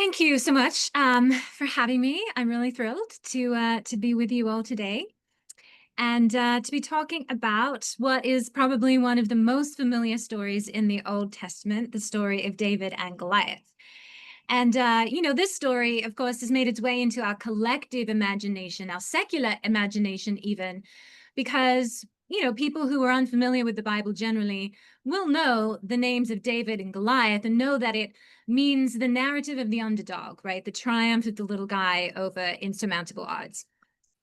Thank you so much for having me. I'm really thrilled to be with you all today and to be talking about what is probably one of the most familiar stories in the Old Testament, the story of David and Goliath. And, this story, of course, has made its way into our collective imagination, our secular imagination even, because, people who are unfamiliar with the Bible generally will know the names of David and Goliath and know that it means the narrative of the underdog, right? The triumph of the little guy over insurmountable odds.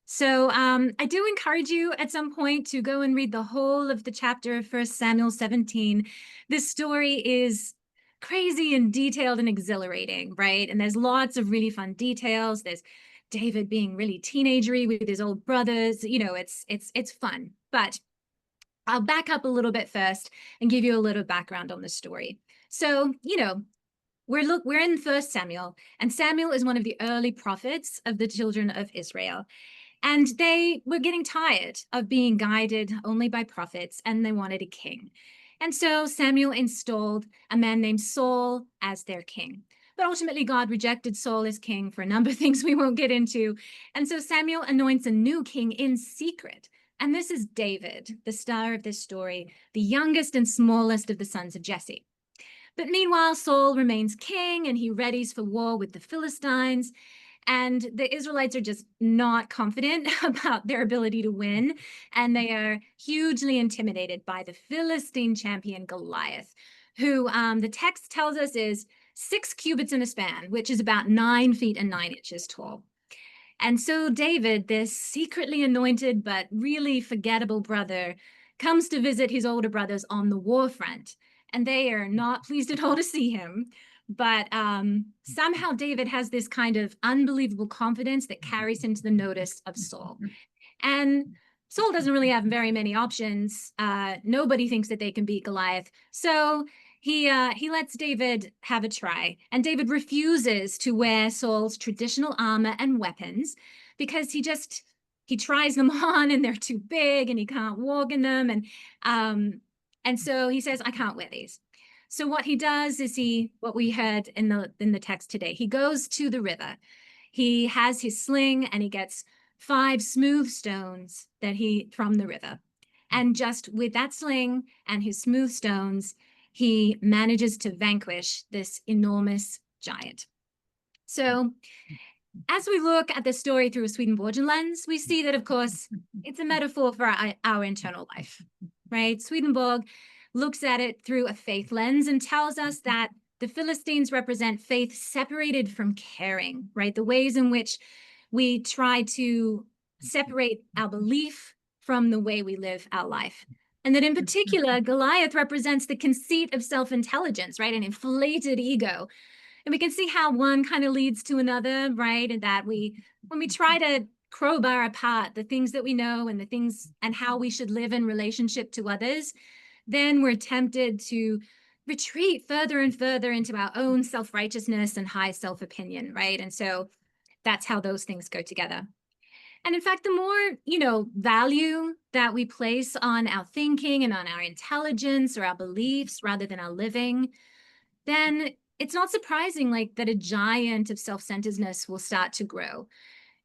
So I do encourage you at some point to go and read the whole of the chapter of 1 Samuel 17. This story is crazy and detailed and exhilarating, right? And there's lots of really fun details. There's David being really teenagery with his old brothers. It's fun. But I'll back up a little bit first and give you a little background on the story. So, we're in 1 Samuel, and Samuel is one of the early prophets of the children of Israel. And they were getting tired of being guided only by prophets, and they wanted a king. And so Samuel installed a man named Saul as their king. But ultimately, God rejected Saul as king for a number of things we won't get into. And so Samuel anoints a new king in secret. And this is David, the star of this story, the youngest and smallest of the sons of Jesse. But meanwhile, Saul remains king and he readies for war with the Philistines. And the Israelites are just not confident about their ability to win. And they are hugely intimidated by the Philistine champion Goliath, who the text tells us is 6 cubits in a span, which is about 9 feet and 9 inches tall. And so David, this secretly anointed but really forgettable brother, comes to visit his older brothers on the war front. And they are not pleased at all to see him. But somehow David has this kind of unbelievable confidence that carries him to the notice of Saul. And Saul doesn't really have very many options. Nobody thinks that they can beat Goliath. So he lets David have a try. And David refuses to wear Saul's traditional armor and weapons because he tries them on and they're too big and he can't walk in them. And so he says, I can't wear these. So what he does is what we heard in the text today, he goes to the river. He has his sling and he gets 5 smooth stones from the river. And just with that sling and his smooth stones, he manages to vanquish this enormous giant. So as we look at the story through a Swedenborgian lens, we see that, of course, it's a metaphor for our internal life, right? Swedenborg looks at it through a faith lens and tells us that the Philistines represent faith separated from caring, right? The ways in which we try to separate our belief from the way we live our life. And that in particular, Goliath represents the conceit of self-intelligence, right? An inflated ego. And we can see how one kind of leads to another, right? And that when we try to crowbar apart the things that we know and the things and how we should live in relationship to others, then we're tempted to retreat further and further into our own self-righteousness and high self-opinion, right? And so that's how those things go together. And in fact, the more, value that we place on our thinking and on our intelligence or our beliefs rather than our living, then it's not surprising that a giant of self-centeredness will start to grow.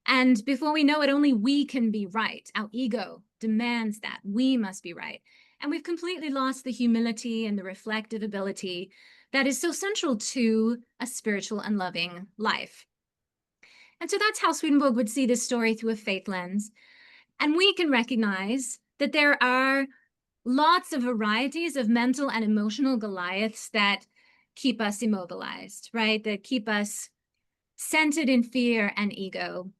And before we know it, only we can be right. Our ego demands that we must be right. And we've completely lost the humility and the reflective ability that is so central to a spiritual and loving life. And so that's how Swedenborg would see this story through a faith lens. And we can recognize that there are lots of varieties of mental and emotional Goliaths that keep us immobilized, right? That keep us centered in fear and ego.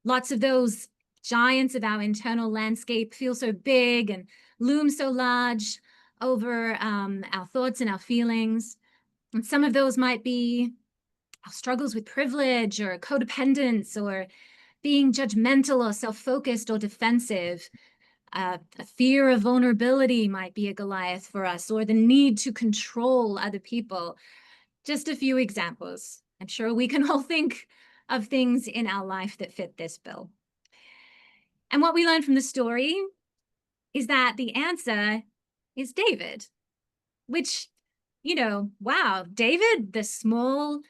Lots of those giants of our internal landscape feel so big and loom so large over our thoughts and our feelings. And some of those might be our struggles with privilege or codependence or being judgmental or self-focused or defensive. A fear of vulnerability might be a Goliath for us, or the need to control other people. Just a few examples. I'm sure we can all think of things in our life that fit this bill. And what we learn from the story is that the answer is David, which, wow, David, the small,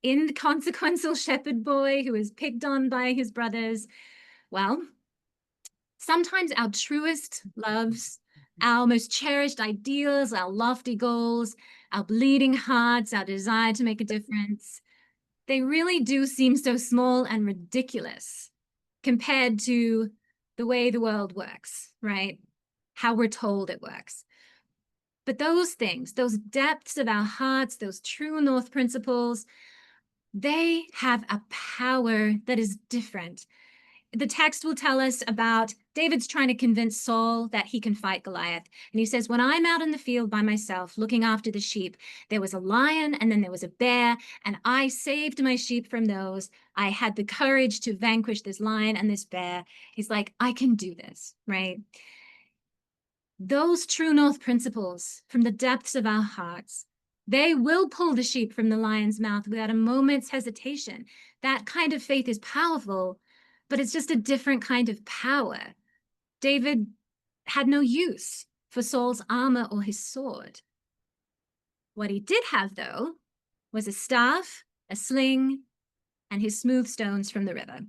inconsequential shepherd boy who is picked on by his brothers. Well, sometimes our truest loves, our most cherished ideals, our lofty goals, our bleeding hearts, our desire to make a difference, they really do seem so small and ridiculous compared to the way the world works, right? How we're told it works. But those things, those depths of our hearts, those true north principles, they have a power that is different. The text will tell us about David's trying to convince Saul that he can fight Goliath. And he says, when I'm out in the field by myself looking after the sheep, there was a lion and then there was a bear, and I saved my sheep from those. I had the courage to vanquish this lion and this bear. He's like, I can do this, right? Those true north principles from the depths of our hearts, they will pull the sheep from the lion's mouth without a moment's hesitation. That kind of faith is powerful, but it's just a different kind of power. David had no use for Saul's armor or his sword. What he did have, though, was a staff, a sling, and his smooth stones from the river.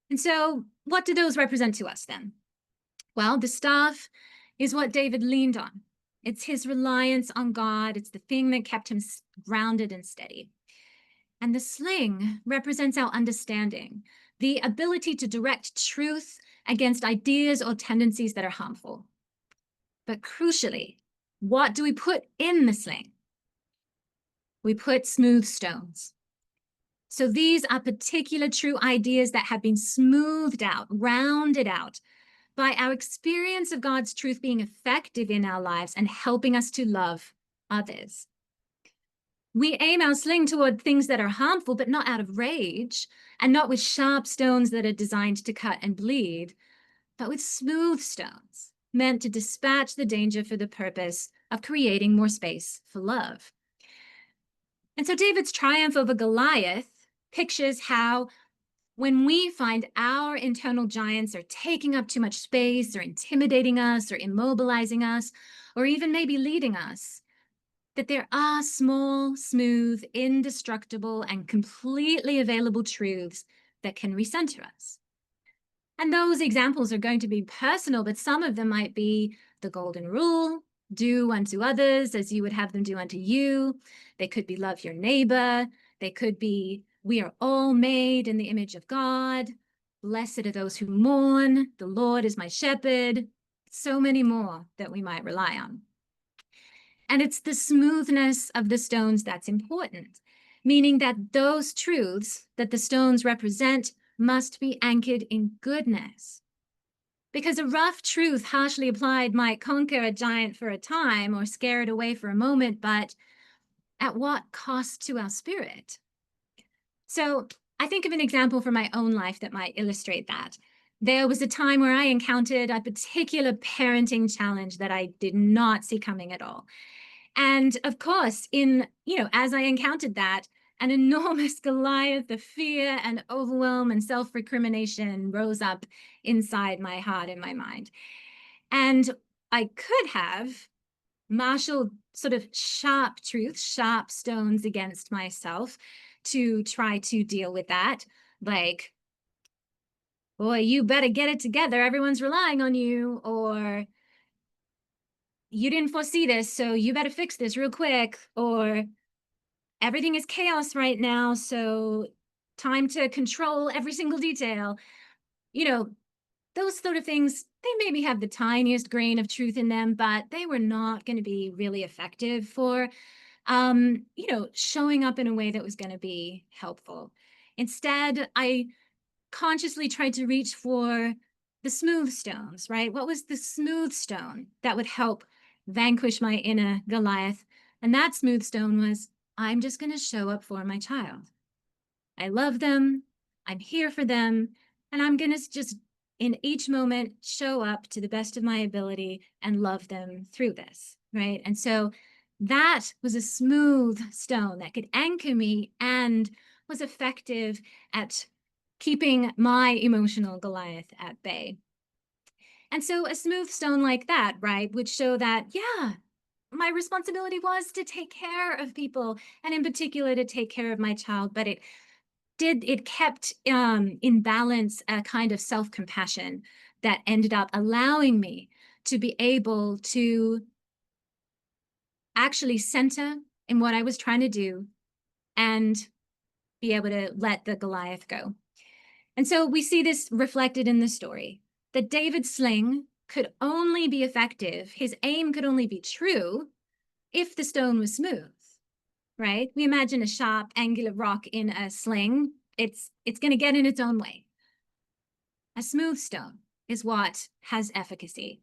And so what do those represent to us then? Well, the staff is what David leaned on. It's his reliance on God. It's the thing that kept him grounded and steady. And the sling represents our understanding, the ability to direct truth against ideas or tendencies that are harmful. But crucially, what do we put in the sling? We put smooth stones. So these are particular true ideas that have been smoothed out, rounded out by our experience of God's truth being effective in our lives and helping us to love others. We aim our sling toward things that are harmful, but not out of rage, and not with sharp stones that are designed to cut and bleed, but with smooth stones meant to dispatch the danger for the purpose of creating more space for love. And so David's triumph over Goliath pictures how when we find our internal giants are taking up too much space or intimidating us or immobilizing us, or even maybe leading us, that there are small, smooth, indestructible, and completely available truths that can recenter us. And those examples are going to be personal, but some of them might be the golden rule, do unto others as you would have them do unto you. They could be love your neighbor. They could be we are all made in the image of God. Blessed are those who mourn. The Lord is my shepherd. So many more that we might rely on. And it's the smoothness of the stones that's important, meaning that those truths that the stones represent must be anchored in goodness. Because a rough truth harshly applied might conquer a giant for a time or scare it away for a moment, but at what cost to our spirit? So I think of an example from my own life that might illustrate that. There was a time where I encountered a particular parenting challenge that I did not see coming at all. And of course, as I encountered that, an enormous Goliath of fear and overwhelm and self-recrimination rose up inside my heart and my mind. And I could have marshaled sort of sharp truths, sharp stones against myself to try to deal with that. Like, boy, you better get it together. Everyone's relying on you. Or you didn't foresee this, so you better fix this real quick. Or everything is chaos right now, so time to control every single detail. Those sort of things, they maybe have the tiniest grain of truth in them, but they were not going to be really effective for showing up in a way that was going to be helpful. Instead, I consciously tried to reach for the smooth stones, right? What was the smooth stone that would help vanquish my inner Goliath? And that smooth stone was, I'm just going to show up for my child. I love them. I'm here for them. And I'm going to just, in each moment, show up to the best of my ability and love them through this, right? And so that was a smooth stone that could anchor me and was effective at keeping my emotional Goliath at bay. And so a smooth stone like that, right, would show that, yeah, my responsibility was to take care of people, and in particular to take care of my child, but it kept in balance a kind of self-compassion that ended up allowing me to be able to actually center in what I was trying to do and be able to let the Goliath go. And so we see this reflected in the story, that David's sling could only be effective, his aim could only be true if the stone was smooth, right? We imagine a sharp, angular rock in a sling. It's going to get in its own way. A smooth stone is what has efficacy.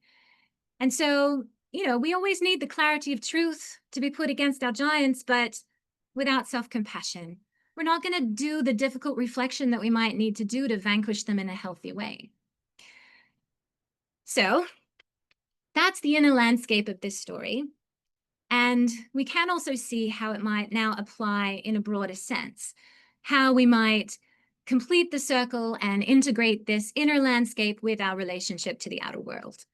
And so, we always need the clarity of truth to be put against our giants, but without self-compassion, we're not going to do the difficult reflection that we might need to do to vanquish them in a healthy way. So that's the inner landscape of this story. And we can also see how it might now apply in a broader sense, how we might complete the circle and integrate this inner landscape with our relationship to the outer world.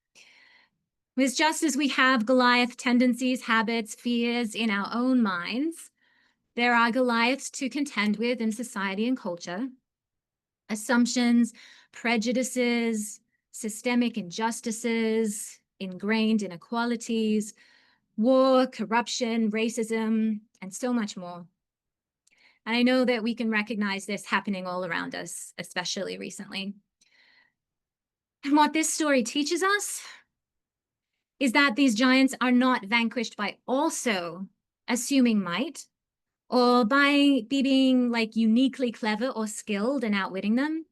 Because just as we have Goliath tendencies, habits, fears in our own minds, there are Goliaths to contend with in society and culture. Assumptions, prejudices, systemic injustices, ingrained inequalities, war, corruption, racism, and so much more. And I know that we can recognize this happening all around us, especially recently. And what this story teaches us is that these giants are not vanquished by also assuming might, or by being like uniquely clever or skilled and outwitting them.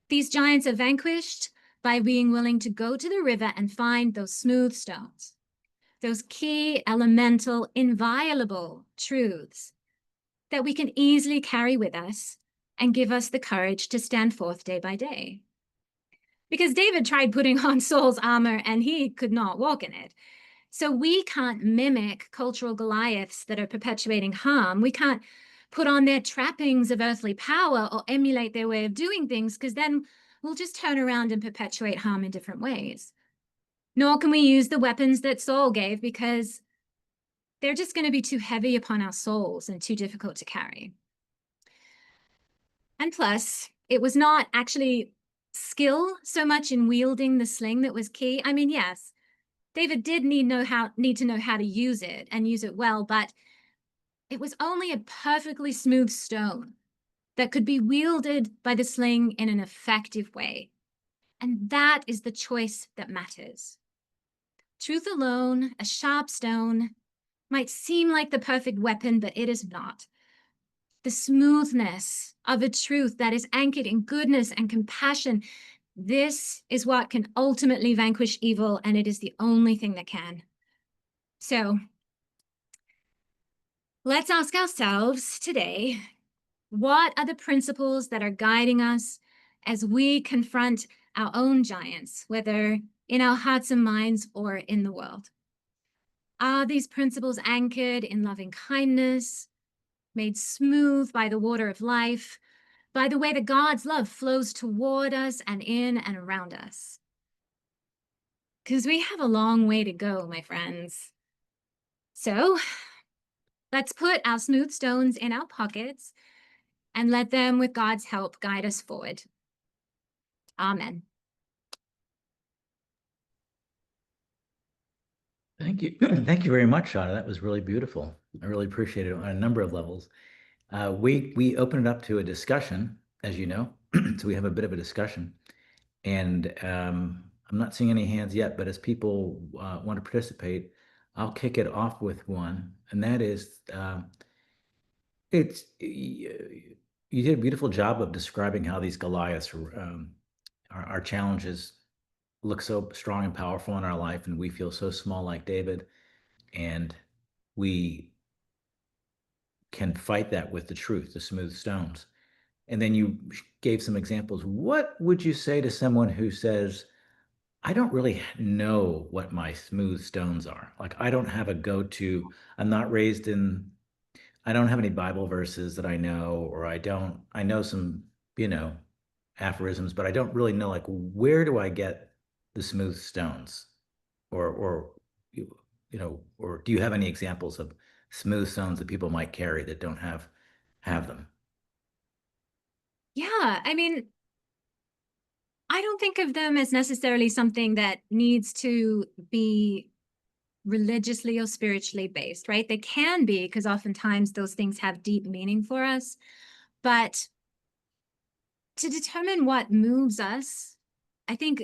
These giants are vanquished by being willing to go to the river and find those smooth stones, those key, elemental, inviolable truths that we can easily carry with us and give us the courage to stand forth day by day. Because David tried putting on Saul's armor and he could not walk in it. So we can't mimic cultural Goliaths that are perpetuating harm. We can't put on their trappings of earthly power or emulate their way of doing things, because then we'll just turn around and perpetuate harm in different ways. Nor can we use the weapons that Saul gave, because they're just going to be too heavy upon our souls and too difficult to carry. And plus, it was not actually skill so much in wielding the sling that was key. I mean, yes, David did need to know how to use it and use it well, but it was only a perfectly smooth stone that could be wielded by the sling in an effective way. And that is the choice that matters. Truth alone, a sharp stone, might seem like the perfect weapon, but it is not. The smoothness of a truth that is anchored in goodness and compassion, this is what can ultimately vanquish evil, and it is the only thing that can. So let's ask ourselves today, what are the principles that are guiding us as we confront our own giants, whether in our hearts and minds or in the world? Are these principles anchored in loving kindness, made smooth by the water of life, by the way that God's love flows toward us and in and around us? Because we have a long way to go, my friends. So let's put our smooth stones in our pockets and let them, with God's help, guide us forward. Amen. Thank you. Thank you very much, Shada. That was really beautiful. I really appreciate it on a number of levels. We open it up to a discussion, as you know, so we have a bit of a discussion. And I'm not seeing any hands yet, but as people want to participate, I'll kick it off with one, and that is, you did a beautiful job of describing how these Goliaths, our challenges, look so strong and powerful in our life, and we feel so small like David, and we can fight that with the truth, the smooth stones. And then you gave some examples. What would you say to someone who says, I don't really know what my smooth stones are? Like, I don't have a go-to. I'm not raised in, I don't have any Bible verses that I know, or I know some, aphorisms, but I don't really know, like, where do I get the smooth stones? Or or do you have any examples of smooth stones that people might carry that don't have them? Yeah, I mean, I don't think of them as necessarily something that needs to be religiously or spiritually based, right? They can be, because oftentimes those things have deep meaning for us. But to determine what moves us, I think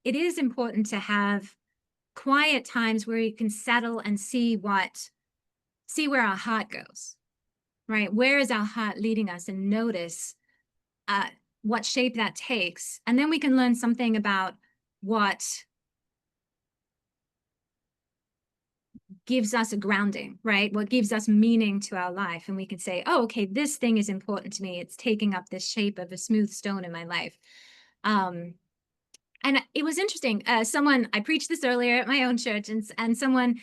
it is important to have quiet times where you can settle and see where our heart goes, right? Where is our heart leading us, and notice uh, what shape that takes. And then we can learn something about what gives us a grounding, right? What gives us meaning to our life. And we can say, oh, okay, this thing is important to me. It's taking up this shape of a smooth stone in my life. And it was interesting. I preached this earlier at my own church, and someone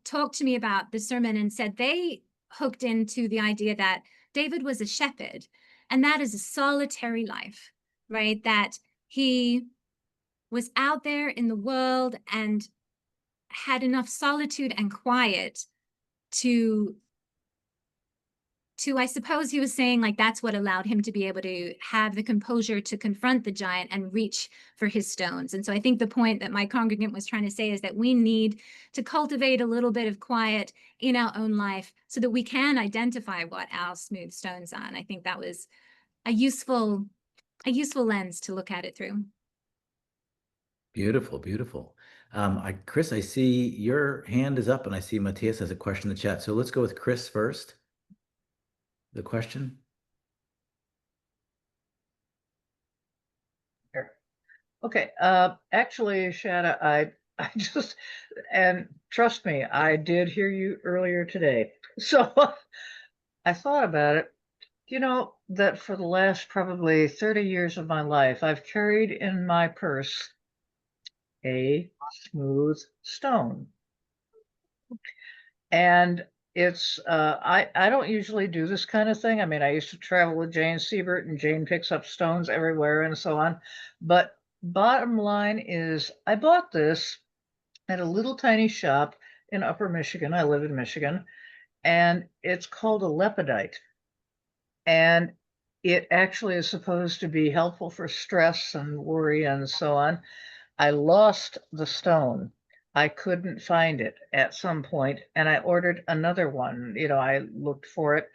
talked to me about the sermon and said they hooked into the idea that David was a shepherd, and that is a solitary life, right? That he was out there in the world and had enough solitude and quiet to I suppose he was saying, like, that's what allowed him to be able to have the composure to confront the giant and reach for his stones. And so I think the point that my congregant was trying to say is that we need to cultivate a little bit of quiet in our own life so that we can identify what our smooth stones are. And I think that was a useful lens to look at it through. Beautiful, beautiful. Chris, I see your hand is up, and I see Matthias has a question in the chat. So let's go with Chris first. The question. Okay. Actually, Shada, I just, and trust me, I did hear you earlier today. So I thought about it. You know that for the last probably 30 years of my life, I've carried in my purse a smooth stone. And it's I don't usually do this kind of thing. I mean, I used to travel with Jane Siebert, and Jane picks up stones everywhere and so on. But bottom line is I bought this at a little tiny shop in Upper Michigan. I live in Michigan, and it's called a lepidite. And it actually is supposed to be helpful for stress and worry and so on. I lost the stone. I couldn't find it at some point, and I ordered another one. I looked for it,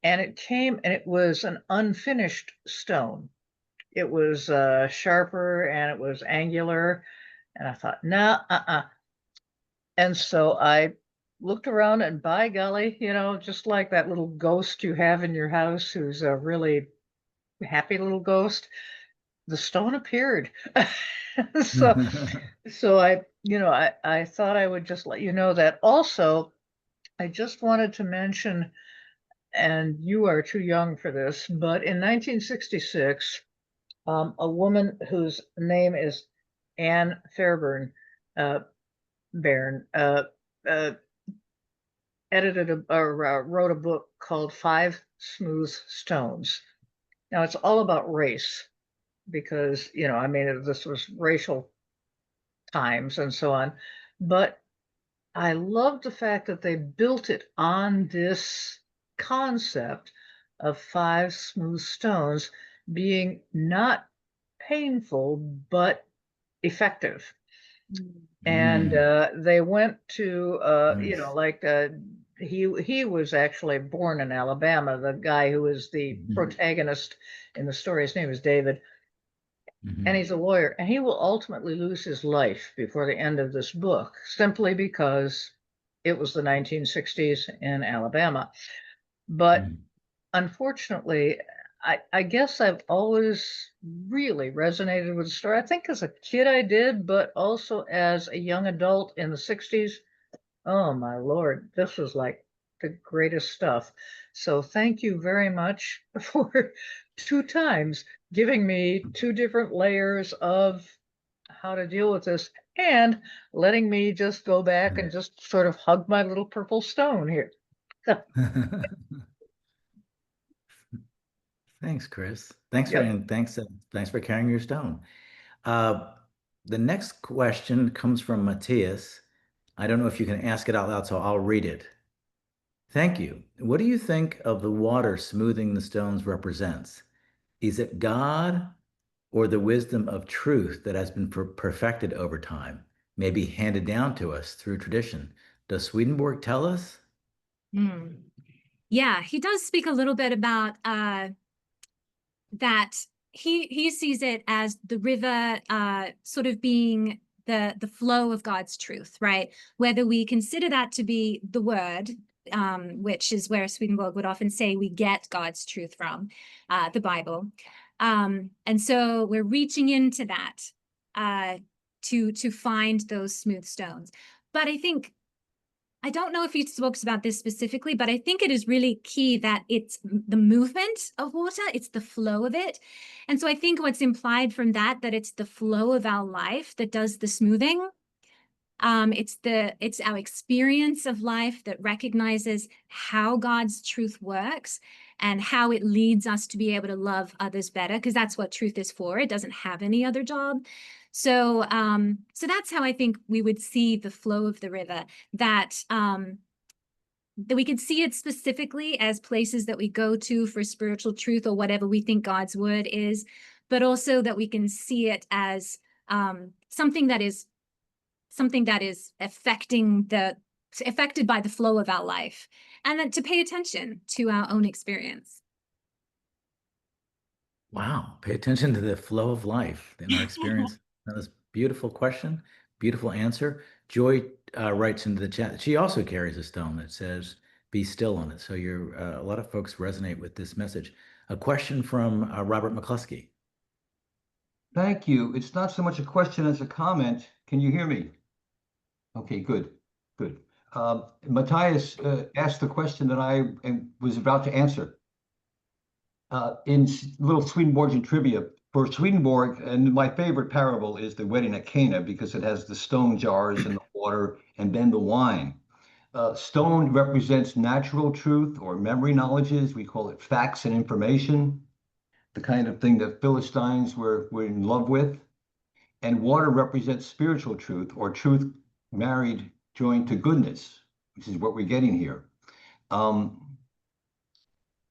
and it came, and it was an unfinished stone. It was sharper, and it was angular, and I thought, nah, And so I looked around, and by golly, just like that little ghost you have in your house who's a really happy little ghost, the stone appeared. so so I thought I would just let you know that. Also, I just wanted to mention, and you are too young for this, but in 1966, a woman whose name is Anne Fairbairn, Bairn, uh, edited or wrote a book called Five Smooth Stones. Now it's all about race because, I mean, this was racial times and so on. But I love the fact that they built it on this concept of five smooth stones being not painful, but effective. And they went to, Nice. like he was actually born in Alabama, the guy who is the protagonist in the story. His name is David. And he's a lawyer, and he will ultimately lose his life before the end of this book, simply because it was the 1960s in Alabama. But unfortunately, I guess I've always really resonated with the story. I think as a kid I did, but also as a young adult in the 60s. Oh my Lord, this was like the greatest stuff. So thank you very much for two times giving me two different layers of how to deal with this and letting me just go back and just sort of hug my little purple stone here. Thanks, Chris. Thanks Yep. thanks for carrying your stone. The next question comes from Matthias. I don't know if you can ask it out loud, so I'll read it. Thank you. What do you think of the water smoothing the stones represents? Is it God or the wisdom of truth that has been perfected over time, maybe handed down to us through tradition? Does Swedenborg tell us? Yeah, he does speak a little bit about that he sees it as the river sort of being the flow of God's truth, right? Whether we consider that to be the word, which is where Swedenborg would often say we get God's truth from, the Bible. And so we're reaching into that to find those smooth stones. But I don't know if he talks about this specifically, but I think it is really key that it's the movement of water, it's the flow of it. And so I think what's implied from that it's the flow of our life that does the smoothing. It's our experience of life that recognizes how God's truth works and how it leads us to be able to love others better, because that's what truth is for. It doesn't have any other job. So that's how I think we would see the flow of the river, that we could see it specifically as places that we go to for spiritual truth or whatever we think God's word is, but also that we can see it as something that is affected by the flow of our life, and then to pay attention to our own experience. Wow, pay attention to the flow of life in our experience. That's a beautiful question, beautiful answer. Joy writes into the chat that she also carries a stone that says, be still on it. So a lot of folks resonate with this message. A question from Robert McCluskey. Thank you. It's not so much a question as a comment. Can you hear me? Okay, good. Matthias asked the question that I was about to answer. In little Swedenborgian trivia, for Swedenborg, and my favorite parable is the wedding at Cana, because it has the stone jars and the water and then the wine. Stone represents natural truth or memory knowledges. We call it facts and information, the kind of thing that Philistines were in love with. And water represents spiritual truth, or truth married, joined to goodness, which is what we're getting here.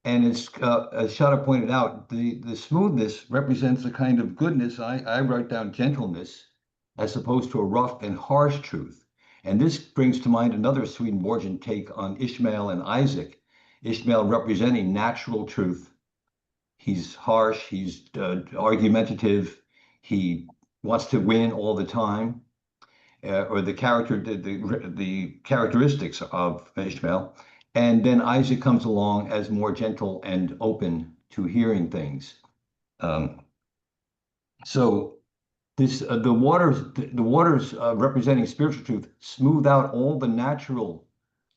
And it's, as Shada pointed out, the smoothness represents a kind of goodness. I write down gentleness, as opposed to a rough and harsh truth. And this brings to mind another Swedenborgian take on Ishmael and Isaac. Ishmael representing natural truth. He's harsh, he's argumentative, he wants to win all the time, or the characteristics of Ishmael. And then Isaac comes along as more gentle and open to hearing things. So this the waters representing spiritual truth smooth out all the natural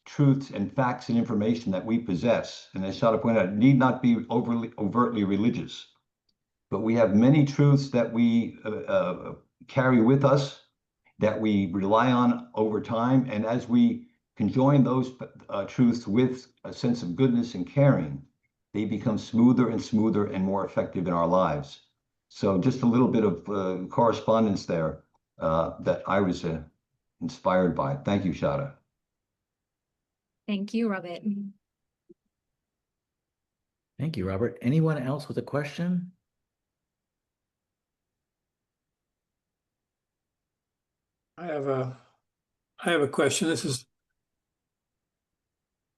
truths and facts and information that we possess. And as Shada pointed out, it need not be overtly religious, but we have many truths that we carry with us, that we rely on over time. And as we can join those truths with a sense of goodness and caring, they become smoother and smoother and more effective in our lives. So just a little bit of correspondence there that I was inspired by. Thank you, Shada. Thank you, Robert. Thank you, Robert. Anyone else with a question? I have a question.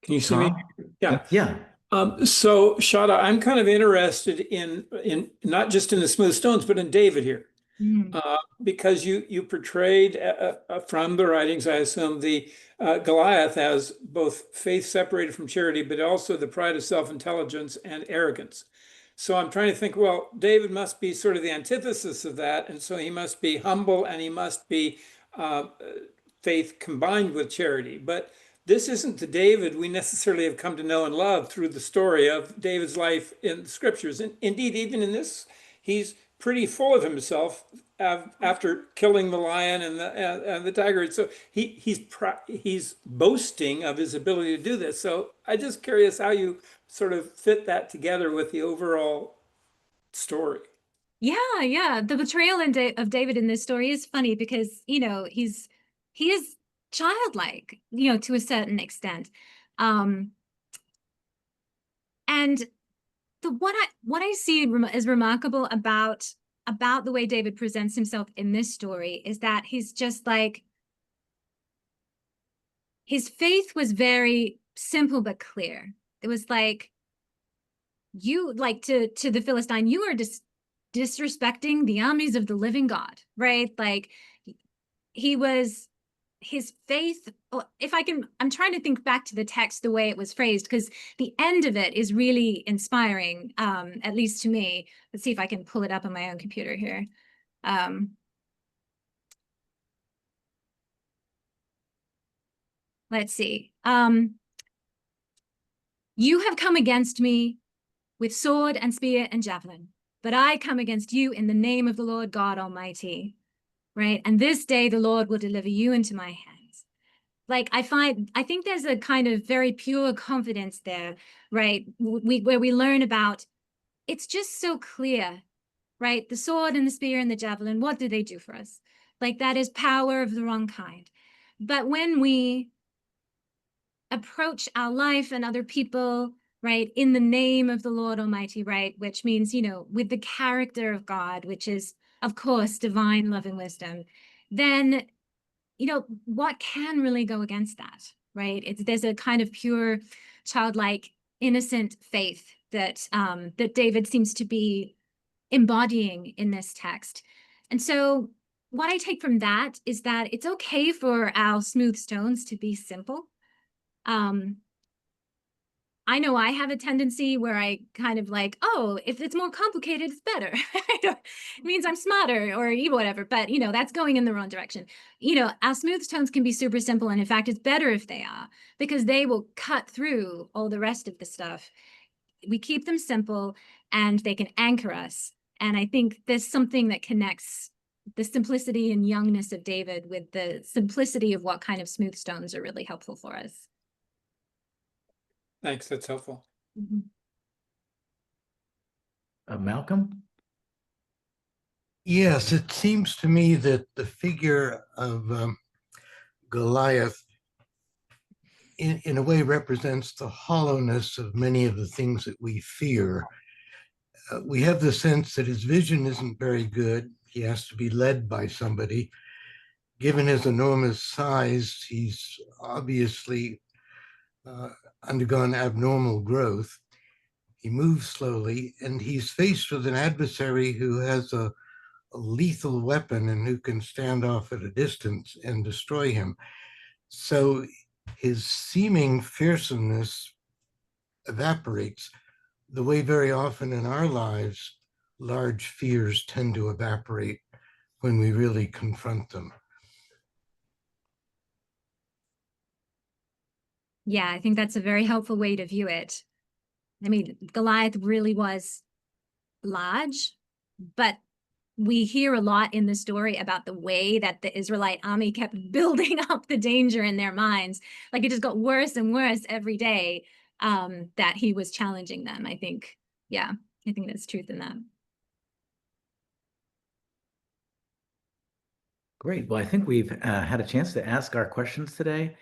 Can you see me? Yeah. Yeah. So Shada, I'm kind of interested in not just in the smooth stones, but in David here. Because you portrayed from the writings, I assume, the Goliath as both faith separated from charity, but also the pride of self-intelligence and arrogance. So I'm trying to think, well, David must be sort of the antithesis of that. And so he must be humble and he must be faith combined with charity. But this isn't the David we necessarily have come to know and love through the story of David's life in the scriptures. And indeed, even in this, he's pretty full of himself after killing the lion and the tiger. So he's boasting of his ability to do this. So I'm just curious how you sort of fit that together with the overall story. Yeah. The betrayal of David in this story is funny because, he is childlike, to a certain extent. And what I see as remarkable about the way David presents himself in this story is that he's just like, his faith was very simple but clear. It was like, you, like, to the Philistine, you are disrespecting the armies of the living God, right? Like, his faith, I'm trying to think back to the text, the way it was phrased, because the end of it is really inspiring, at least to me. Let's see if I can pull it up on my own computer here. Let's see. You have come against me with sword and spear and javelin, but I come against you in the name of the Lord God Almighty, right? And this day the Lord will deliver you into my hands. Like, I think there's a kind of very pure confidence there, right? Where we learn about, it's just so clear, right? The sword and the spear and the javelin, what do they do for us? Like, that is power of the wrong kind. But when we approach our life and other people, right, in the name of the Lord Almighty, right, which means, with the character of God, which is, of course, divine love and wisdom, then, what can really go against that, right? There's a kind of pure, childlike, innocent faith that that David seems to be embodying in this text. And so what I take from that is that it's okay for our smooth stones to be simple. I know I have a tendency where I kind of like, oh, if it's more complicated, it's better. It means I'm smarter or whatever, but that's going in the wrong direction. Our smooth stones can be super simple, and in fact, it's better if they are, because they will cut through all the rest of the stuff. We keep them simple and they can anchor us. And I think there's something that connects the simplicity and youngness of David with the simplicity of what kind of smooth stones are really helpful for us. Thanks, that's helpful. Mm-hmm. Malcolm? Yes, it seems to me that the figure of Goliath in a way represents the hollowness of many of the things that we fear. We have the sense that his vision isn't very good. He has to be led by somebody. Given his enormous size, he's obviously undergone abnormal growth. He moves slowly, and he's faced with an adversary who has a lethal weapon and who can stand off at a distance and destroy him. So his seeming fearsomeness evaporates the way very often in our lives, large fears tend to evaporate when we really confront them. Yeah, I think that's a very helpful way to view it. I mean, Goliath really was large, but we hear a lot in the story about the way that the Israelite army kept building up the danger in their minds. Like, it just got worse and worse every day, that he was challenging them. I think there's truth in that. Great. Well, I think we've had a chance to ask our questions today.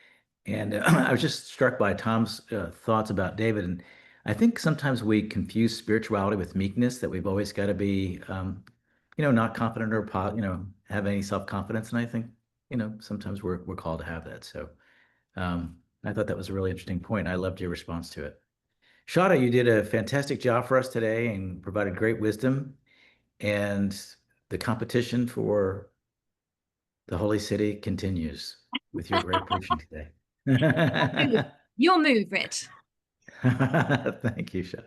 And I was just struck by Tom's thoughts about David. And I think sometimes we confuse spirituality with meekness, that we've always got to be, not confident or, have any self-confidence. And I think, sometimes we're called to have that. So I thought that was a really interesting point. I loved your response to it. Shada, you did a fantastic job for us today and provided great wisdom. And the competition for the Holy City continues with your great preaching today. You'll move, Rich. Thank you, Shada.